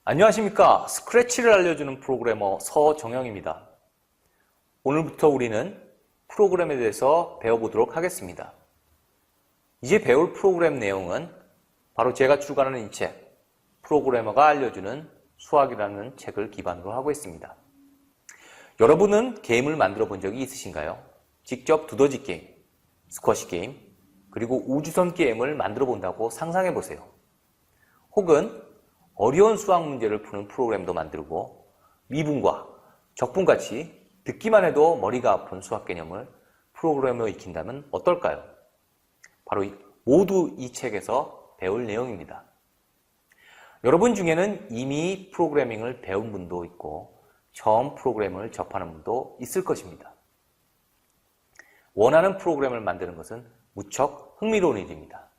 안녕하십니까. 스크래치를 알려주는 프로그래머 서정영입니다. 오늘부터 우리는 프로그램에 대해서 배워보도록 하겠습니다. 이제 배울 프로그램 내용은 바로 제가 출간하는 이 책, 프로그래머가 알려주는 수학이라는 책을 기반으로 하고 있습니다. 여러분은 게임을 만들어 본 적이 있으신가요? 직접 두더지 게임, 스쿼시 게임, 그리고 우주선 게임을 만들어 본다고 상상해 보세요. 혹은 어려운 수학 문제를 푸는 프로그램도 만들고 미분과 적분같이 듣기만 해도 머리가 아픈 수학 개념을 프로그램으로 익힌다면 어떨까요? 바로 모두 이 책에서 배울 내용입니다. 여러분 중에는 이미 프로그래밍을 배운 분도 있고 처음 프로그램을 접하는 분도 있을 것입니다. 원하는 프로그램을 만드는 것은 무척 흥미로운 일입니다.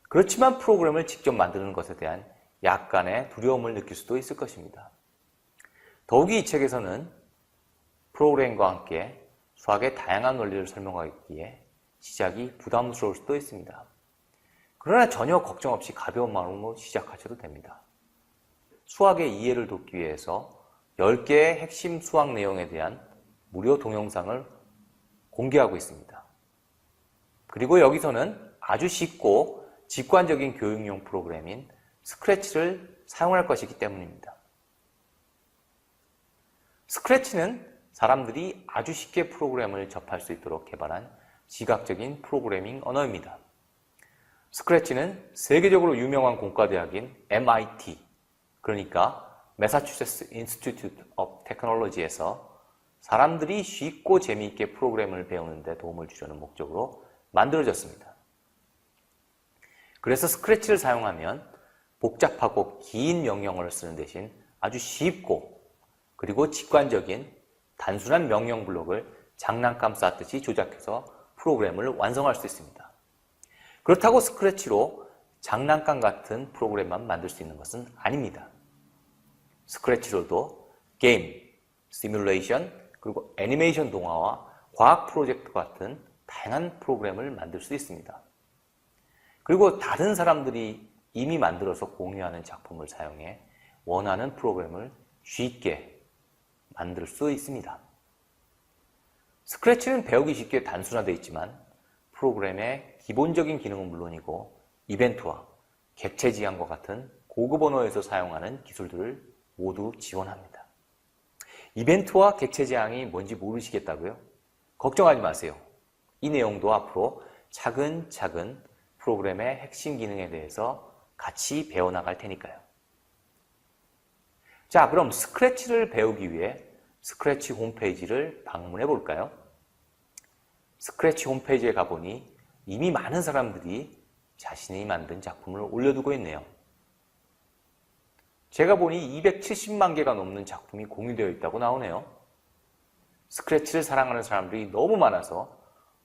그렇지만 프로그램을 직접 만드는 것에 대한 약간의 두려움을 느낄 수도 있을 것입니다. 더욱이 이 책에서는 프로그램과 함께 수학의 다양한 원리를 설명하기에 시작이 부담스러울 수도 있습니다. 그러나 전혀 걱정 없이 가벼운 마음으로 시작하셔도 됩니다. 수학의 이해를 돕기 위해서 10개의 핵심 수학 내용에 대한 무료 동영상을 공개하고 있습니다. 그리고 여기서는 아주 쉽고 직관적인 교육용 프로그램인 스크래치를 사용할 것이기 때문입니다. 스크래치는 사람들이 아주 쉽게 프로그램을 접할 수 있도록 개발한 시각적인 프로그래밍 언어입니다. 스크래치는 세계적으로 유명한 공과대학인 MIT, 그러니까 매사추세츠 인스티튜트 오브 테크놀로지에서 사람들이 쉽고 재미있게 프로그램을 배우는 데 도움을 주려는 목적으로 만들어졌습니다. 그래서 스크래치를 사용하면 복잡하고 긴 명령어를 쓰는 대신 아주 쉽고 그리고 직관적인 단순한 명령 블록을 장난감 쌓듯이 조작해서 프로그램을 완성할 수 있습니다. 그렇다고 스크래치로 장난감 같은 프로그램만 만들 수 있는 것은 아닙니다. 스크래치로도 게임, 시뮬레이션, 그리고 애니메이션 동화와 과학 프로젝트 같은 다양한 프로그램을 만들 수 있습니다. 그리고 다른 사람들이 이미 만들어서 공유하는 작품을 사용해 원하는 프로그램을 쉽게 만들 수 있습니다. 스크래치는 배우기 쉽게 단순화되어 있지만 프로그램의 기본적인 기능은 물론이고 이벤트와 객체 지향과 같은 고급 언어에서 사용하는 기술들을 모두 지원합니다. 이벤트와 객체 지향이 뭔지 모르시겠다고요? 걱정하지 마세요. 이 내용도 앞으로 차근차근 프로그램의 핵심 기능에 대해서 같이 배워나갈 테니까요. 자, 그럼 스크래치를 배우기 위해 스크래치 홈페이지를 방문해 볼까요? 스크래치 홈페이지에 가보니 이미 많은 사람들이 자신이 만든 작품을 올려두고 있네요. 제가 보니 270만 개가 넘는 작품이 공유되어 있다고 나오네요. 스크래치를 사랑하는 사람들이 너무 많아서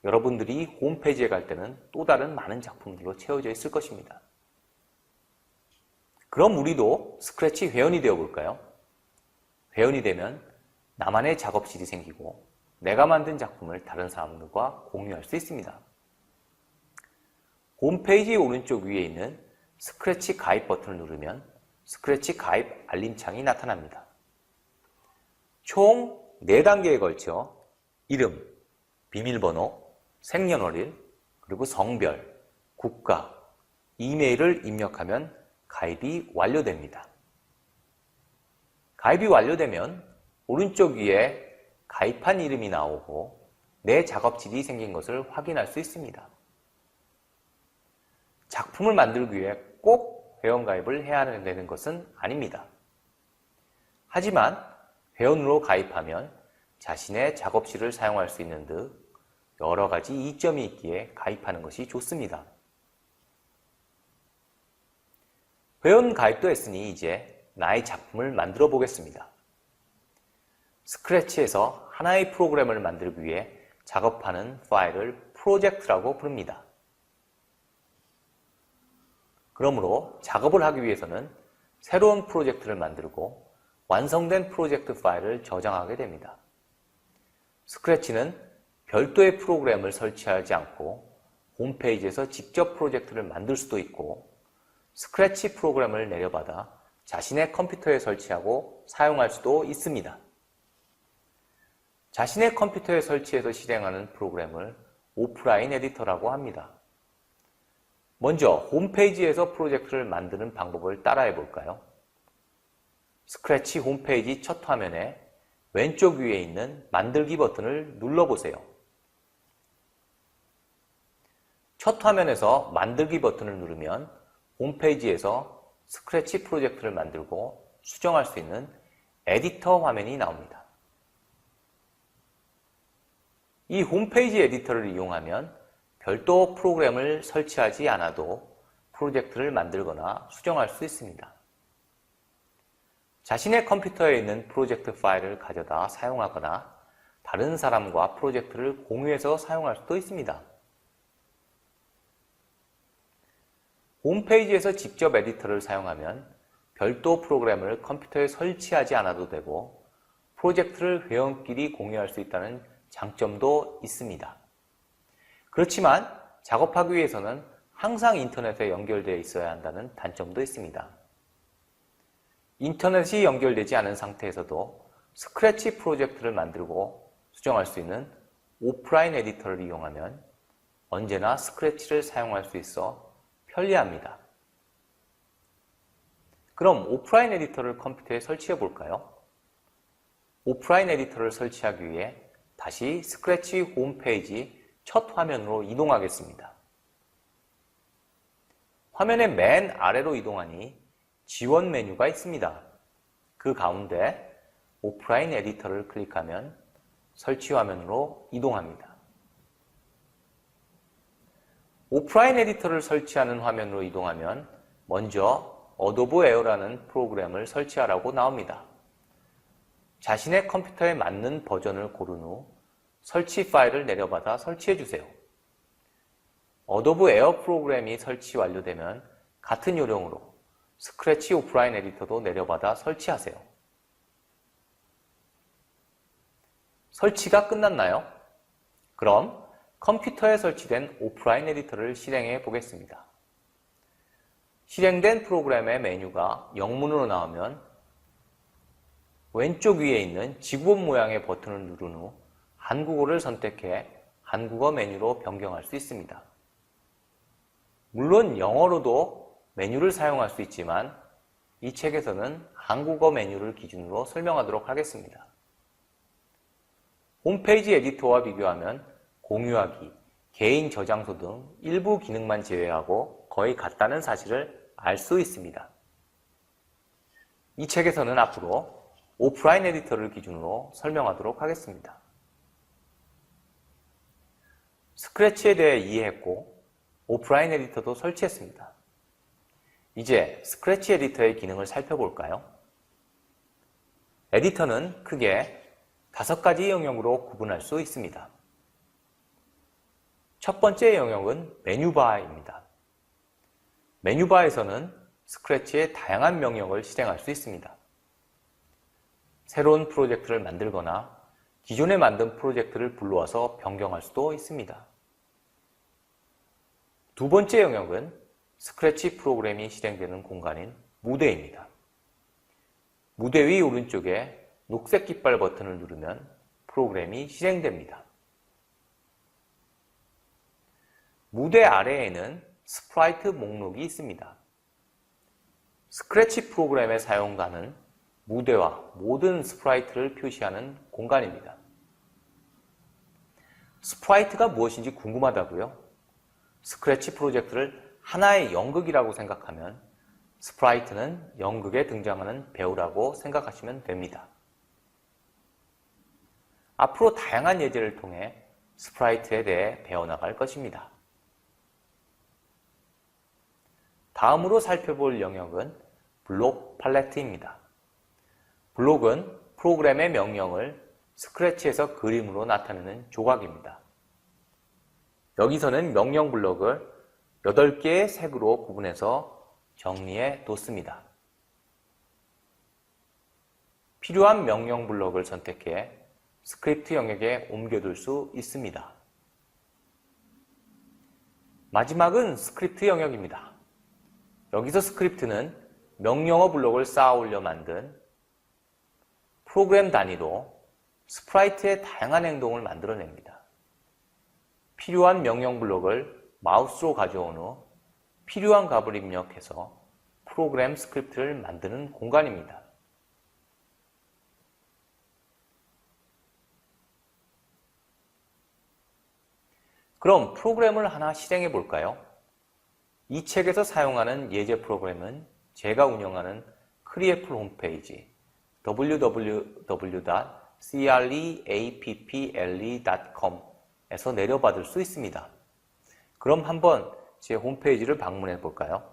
여러분들이 홈페이지에 갈 때는 또 다른 많은 작품들로 채워져 있을 것입니다. 그럼 우리도 스크래치 회원이 되어 볼까요? 회원이 되면 나만의 작업실이 생기고 내가 만든 작품을 다른 사람들과 공유할 수 있습니다. 홈페이지 오른쪽 위에 있는 스크래치 가입 버튼을 누르면 스크래치 가입 알림창이 나타납니다. 총 4단계에 걸쳐 이름, 비밀번호, 생년월일, 그리고 성별, 국가, 이메일을 입력하면 가입이 완료됩니다. 가입이 완료되면 오른쪽 위에 가입한 이름이 나오고 내 작업실이 생긴 것을 확인할 수 있습니다. 작품을 만들기 위해 꼭 회원가입을 해야 되는 것은 아닙니다. 하지만 회원으로 가입하면 자신의 작업실을 사용할 수 있는 등 여러 가지 이점이 있기에 가입하는 것이 좋습니다. 회원 가입도 했으니 이제 나의 작품을 만들어 보겠습니다. 스크래치에서 하나의 프로그램을 만들기 위해 작업하는 파일을 프로젝트라고 부릅니다. 그러므로 작업을 하기 위해서는 새로운 프로젝트를 만들고 완성된 프로젝트 파일을 저장하게 됩니다. 스크래치는 별도의 프로그램을 설치하지 않고 홈페이지에서 직접 프로젝트를 만들 수도 있고 스크래치 프로그램을 내려받아 자신의 컴퓨터에 설치하고 사용할 수도 있습니다. 자신의 컴퓨터에 설치해서 실행하는 프로그램을 오프라인 에디터라고 합니다. 먼저 홈페이지에서 프로젝트를 만드는 방법을 따라해 볼까요? 스크래치 홈페이지 첫 화면에 왼쪽 위에 있는 만들기 버튼을 눌러보세요. 첫 화면에서 만들기 버튼을 누르면 홈페이지에서 스크래치 프로젝트를 만들고 수정할 수 있는 에디터 화면이 나옵니다. 이 홈페이지 에디터를 이용하면 별도 프로그램을 설치하지 않아도 프로젝트를 만들거나 수정할 수 있습니다. 자신의 컴퓨터에 있는 프로젝트 파일을 가져다 사용하거나 다른 사람과 프로젝트를 공유해서 사용할 수도 있습니다. 홈페이지에서 직접 에디터를 사용하면 별도 프로그램을 컴퓨터에 설치하지 않아도 되고 프로젝트를 회원끼리 공유할 수 있다는 장점도 있습니다. 그렇지만 작업하기 위해서는 항상 인터넷에 연결되어 있어야 한다는 단점도 있습니다. 인터넷이 연결되지 않은 상태에서도 스크래치 프로젝트를 만들고 수정할 수 있는 오프라인 에디터를 이용하면 언제나 스크래치를 사용할 수 있어 편리합니다. 그럼 오프라인 에디터를 컴퓨터에 설치해 볼까요? 오프라인 에디터를 설치하기 위해 다시 스크래치 홈페이지 첫 화면으로 이동하겠습니다. 화면의 맨 아래로 이동하니 지원 메뉴가 있습니다. 그 가운데 오프라인 에디터를 클릭하면 설치 화면으로 이동합니다. 오프라인 에디터를 설치하는 화면으로 이동하면 먼저 어도브 에어라는 프로그램을 설치하라고 나옵니다. 자신의 컴퓨터에 맞는 버전을 고른 후 설치 파일을 내려받아 설치해 주세요. 어도브 에어 프로그램이 설치 완료되면 같은 요령으로 스크래치 오프라인 에디터도 내려받아 설치하세요. 설치가 끝났나요? 그럼 컴퓨터에 설치된 오프라인 에디터를 실행해 보겠습니다. 실행된 프로그램의 메뉴가 영문으로 나오면 왼쪽 위에 있는 지구본 모양의 버튼을 누른 후 한국어를 선택해 한국어 메뉴로 변경할 수 있습니다. 물론 영어로도 메뉴를 사용할 수 있지만 이 책에서는 한국어 메뉴를 기준으로 설명하도록 하겠습니다. 홈페이지 에디터와 비교하면 공유하기, 개인 저장소 등 일부 기능만 제외하고 거의 같다는 사실을 알 수 있습니다. 이 책에서는 앞으로 오프라인 에디터를 기준으로 설명하도록 하겠습니다. 스크래치에 대해 이해했고 오프라인 에디터도 설치했습니다. 이제 스크래치 에디터의 기능을 살펴볼까요? 에디터는 크게 5가지 영역으로 구분할 수 있습니다. 첫 번째 영역은 메뉴바입니다. 메뉴바에서는 스크래치의 다양한 명령을 실행할 수 있습니다. 새로운 프로젝트를 만들거나 기존에 만든 프로젝트를 불러와서 변경할 수도 있습니다. 두 번째 영역은 스크래치 프로그램이 실행되는 공간인 무대입니다. 무대 위 오른쪽에 녹색 깃발 버튼을 누르면 프로그램이 실행됩니다. 무대 아래에는 스프라이트 목록이 있습니다. 스크래치 프로그램의 사용자는 무대와 모든 스프라이트를 표시하는 공간입니다. 스프라이트가 무엇인지 궁금하다고요? 스크래치 프로젝트를 하나의 연극이라고 생각하면 스프라이트는 연극에 등장하는 배우라고 생각하시면 됩니다. 앞으로 다양한 예제를 통해 스프라이트에 대해 배워나갈 것입니다. 다음으로 살펴볼 영역은 블록 팔레트입니다. 블록은 프로그램의 명령을 스크래치에서 그림으로 나타내는 조각입니다. 여기서는 명령 블록을 8개의 색으로 구분해서 정리해 뒀습니다. 필요한 명령 블록을 선택해 스크립트 영역에 옮겨둘 수 있습니다. 마지막은 스크립트 영역입니다. 여기서 스크립트는 명령어 블록을 쌓아 올려 만든 프로그램 단위로 스프라이트의 다양한 행동을 만들어냅니다. 필요한 명령 블록을 마우스로 가져온 후 필요한 값을 입력해서 프로그램 스크립트를 만드는 공간입니다. 그럼 프로그램을 하나 실행해 볼까요? 이 책에서 사용하는 예제 프로그램은 제가 운영하는 크리에플 홈페이지 www.creapple.com 에서 내려받을 수 있습니다. 그럼 한번 제 홈페이지를 방문해 볼까요?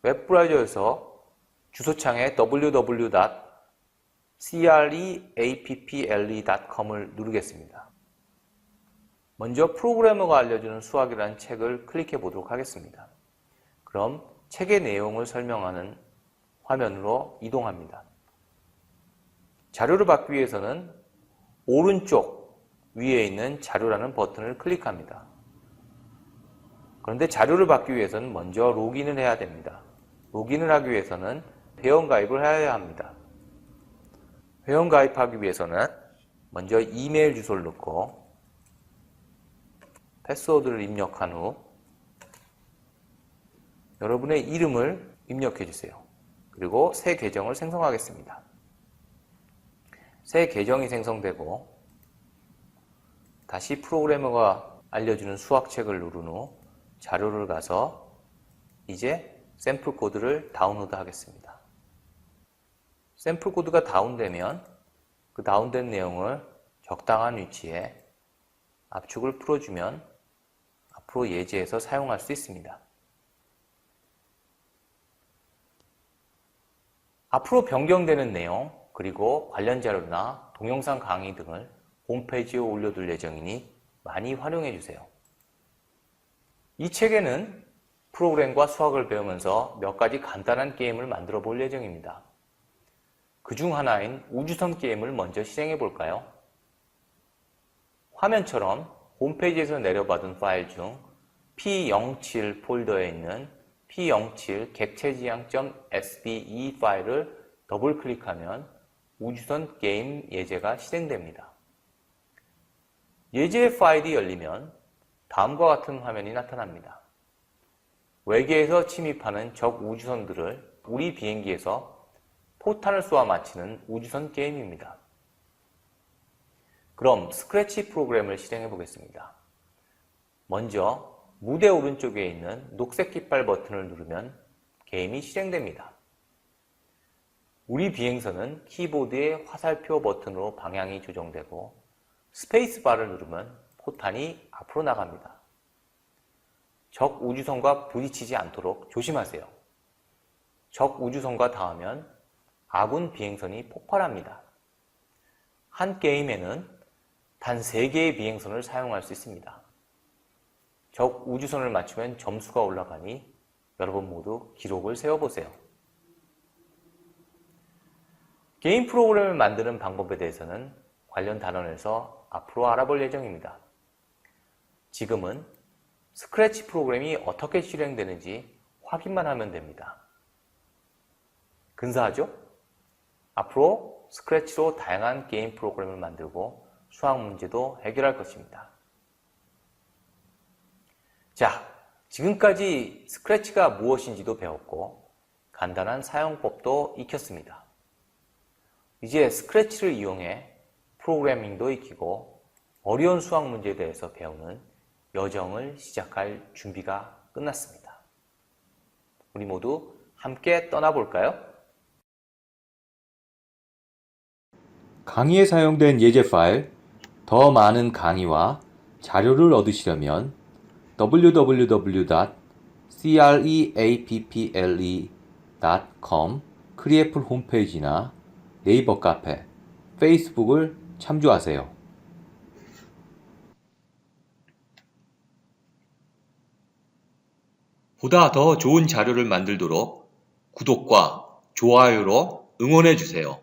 웹브라우저에서 주소창에 www.creapple.com을 누르겠습니다. 먼저 프로그래머가 알려주는 수학이라는 책을 클릭해 보도록 하겠습니다. 그럼 책의 내용을 설명하는 화면으로 이동합니다. 자료를 받기 위해서는 오른쪽 위에 있는 자료라는 버튼을 클릭합니다. 그런데 자료를 받기 위해서는 먼저 로그인을 해야 됩니다. 로그인을 하기 위해서는 회원가입을 해야 합니다. 회원가입하기 위해서는 먼저 이메일 주소를 넣고 패스워드를 입력한 후 여러분의 이름을 입력해 주세요. 그리고 새 계정을 생성하겠습니다. 새 계정이 생성되고 다시 프로그래머가 알려주는 수학책을 누른 후 자료를 가서 이제 샘플 코드를 다운로드 하겠습니다. 샘플 코드가 다운되면 그 다운된 내용을 적당한 위치에 압축을 풀어주면 앞으로 예제에서 사용할 수 있습니다. 앞으로 변경되는 내용 그리고 관련 자료나 동영상 강의 등을 홈페이지에 올려둘 예정이니 많이 활용해 주세요. 이 책에는 프로그램과 수학을 배우면서 몇 가지 간단한 게임을 만들어 볼 예정입니다. 그중 하나인 우주선 게임을 먼저 실행해 볼까요? 화면처럼 홈페이지에서 내려받은 파일 중 P07 폴더에 있는 P07 객체지향.sve 파일을 더블 클릭하면 우주선 게임 예제가 실행됩니다. 예제의 파일이 열리면 다음과 같은 화면이 나타납니다. 외계에서 침입하는 적 우주선들을 우리 비행기에서 포탄을 쏘아 마치는 우주선 게임입니다. 그럼 스크래치 프로그램을 실행해 보겠습니다. 먼저 무대 오른쪽에 있는 녹색 깃발 버튼을 누르면 게임이 실행됩니다. 우리 비행선은 키보드의 화살표 버튼으로 방향이 조정되고 스페이스바를 누르면 포탄이 앞으로 나갑니다. 적 우주선과 부딪히지 않도록 조심하세요. 적 우주선과 닿으면 아군 비행선이 폭발합니다. 한 게임에는 단 3개의 비행선을 사용할 수 있습니다. 적 우주선을 맞추면 점수가 올라가니 여러분 모두 기록을 세워보세요. 게임 프로그램을 만드는 방법에 대해서는 관련 단원에서 앞으로 알아볼 예정입니다. 지금은 스크래치 프로그램이 어떻게 실행되는지 확인만 하면 됩니다. 근사하죠? 앞으로 스크래치로 다양한 게임 프로그램을 만들고 수학 문제도 해결할 것입니다. 자, 지금까지 스크래치가 무엇인지도 배웠고 간단한 사용법도 익혔습니다. 이제 스크래치를 이용해 프로그래밍도 익히고 어려운 수학 문제에 대해서 배우는 여정을 시작할 준비가 끝났습니다. 우리 모두 함께 떠나볼까요? 강의에 사용된 예제 파일, 더 많은 강의와 자료를 얻으시려면 www.creapple.com 크리에플 홈페이지나 네이버 카페, 페이스북을 참조하세요. 보다 더 좋은 자료를 만들도록 구독과 좋아요로 응원해 주세요.